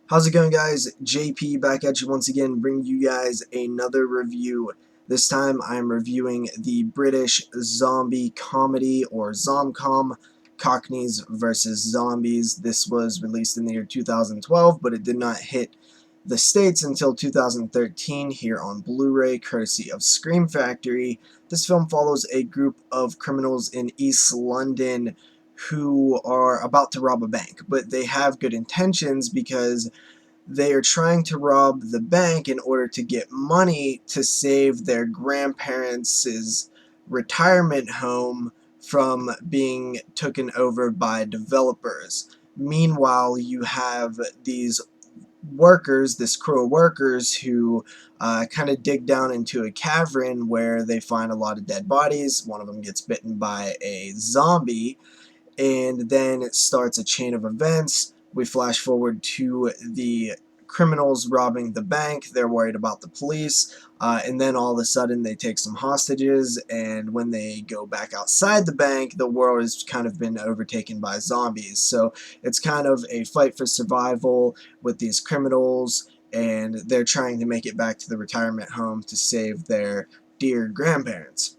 How's it going, guys? JP back at you once again, bringing you guys another review. This time I'm reviewing the British zombie comedy, or Zomcom, Cockneys versus Zombies. This was released in the year 2012, but it did not hit the States until 2013 here on Blu-ray, courtesy of Scream Factory. This film follows a group of criminals in East London who are about to rob a bank, but they have good intentions because they are trying to rob the bank in order to get money to save their grandparents' retirement home from being taken over by developers. Meanwhile, you have these workers, this crew of workers who kind of dig down into a cavern where they find a lot of dead bodies. One of them gets bitten by a zombie, and then it starts a chain of events. We flash forward to the criminals robbing the bank. They're worried about the police, and then all of a sudden they take some hostages, and when they go back outside the bank, the world has kind of been overtaken by zombies. So it's kind of a fight for survival with these criminals, and they're trying to make it back to the retirement home to save their dear grandparents.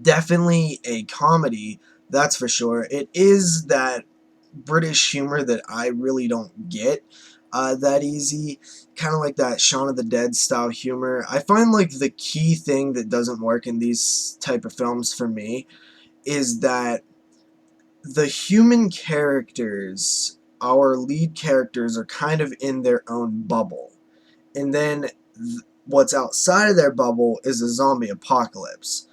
Definitely a comedy, that's for sure. It is that British humor that I really don't get that easy. Kind of like that Shaun of the Dead style humor. I find like the key thing that doesn't work in these type of films for me is that the human characters, our lead characters, are kind of in their own bubble. And then what's outside of their bubble is a zombie apocalypse.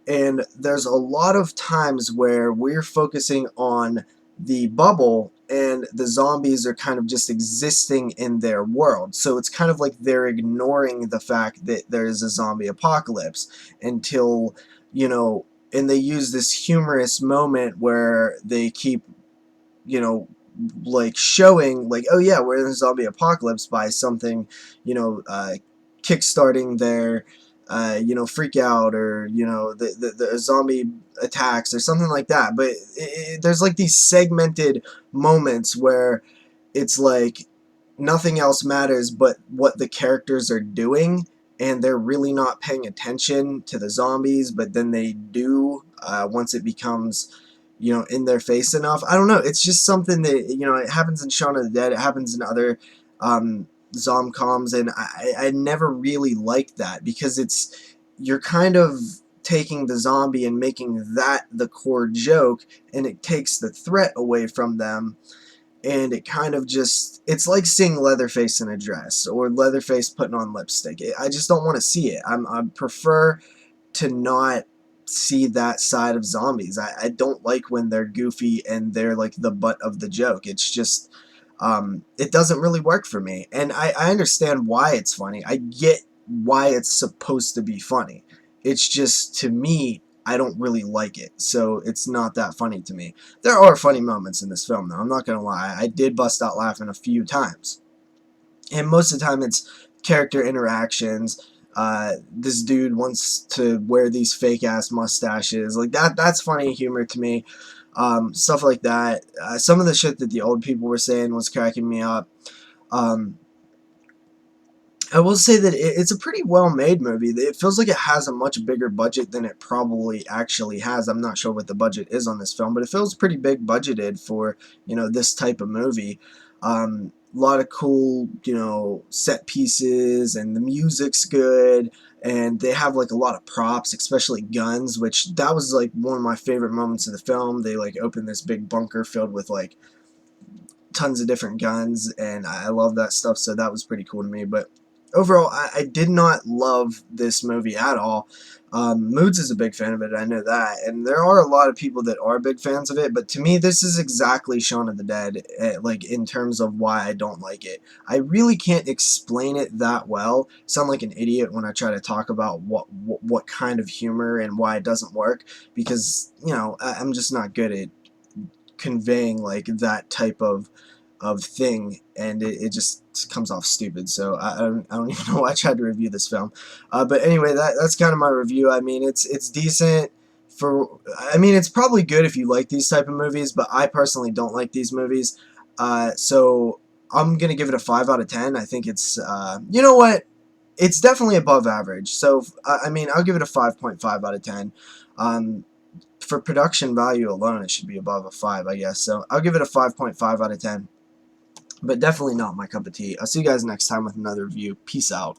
And there's a lot of times where we're focusing on the bubble and the zombies are kind of just existing in their world. So it's kind of like they're ignoring the fact that there's a zombie apocalypse until, and they use this humorous moment where they keep, you know, like showing like, oh yeah, we're in a zombie apocalypse by something, kickstarting their freak out, or the zombie attacks or something like that. But there's like these segmented moments where it's like nothing else matters but what the characters are doing, and they're really not paying attention to the zombies, but then they do once it becomes in their face enough. I don't know, it's just something that it happens in Shaun of the Dead, it happens in other zomcoms, and I never really liked that, because you're kind of taking the zombie and making that the core joke, and it takes the threat away from them, and it kind of just, it's like seeing Leatherface in a dress, or Leatherface putting on lipstick. I just don't want to see it. I prefer to not see that side of zombies. I don't like when they're goofy and they're like the butt of the joke. It's just, it doesn't really work for me. And I understand why it's funny. I get why it's supposed to be funny. It's just, to me, I don't really like it. So it's not that funny to me. There are funny moments in this film, though. I'm not going to lie. I did bust out laughing a few times. And most of the time it's character interactions. This dude wants to wear these fake ass mustaches. Like that's funny humor to me. Stuff like that. Some of the shit that the old people were saying was cracking me up. Um, I will say that it's a pretty well-made movie. It feels like it has a much bigger budget than it probably actually has. I'm not sure what the budget is on this film, but it feels pretty big budgeted for, this type of movie. A lot of cool, set pieces, and the music's good, and they have like a lot of props, especially guns, which that was like one of my favorite moments of the film. They like open this big bunker filled with like tons of different guns, and I love that stuff, so that was pretty cool to me. But overall, I did not love this movie at all. Moods is a big fan of it, I know that, and there are a lot of people that are big fans of it, but to me, this is exactly Shaun of the Dead, like, in terms of why I don't like it. I really can't explain it that well. I sound like an idiot when I try to talk about what kind of humor and why it doesn't work, because, I'm just not good at conveying like that type of thing, and it just comes off stupid. So I don't even know why I tried to review this film. But anyway, that's kind of my review. I mean, it's decent. I mean, it's probably good if you like these type of movies, but I personally don't like these movies. So I'm gonna give it a 5 out of 10. I think it's you know what? It's definitely above average. So I mean, I'll give it a 5.5 out of 10. For production value alone, it should be above a 5, I guess. So I'll give it a 5.5 out of 10. But definitely not my cup of tea. I'll see you guys next time with another review. Peace out.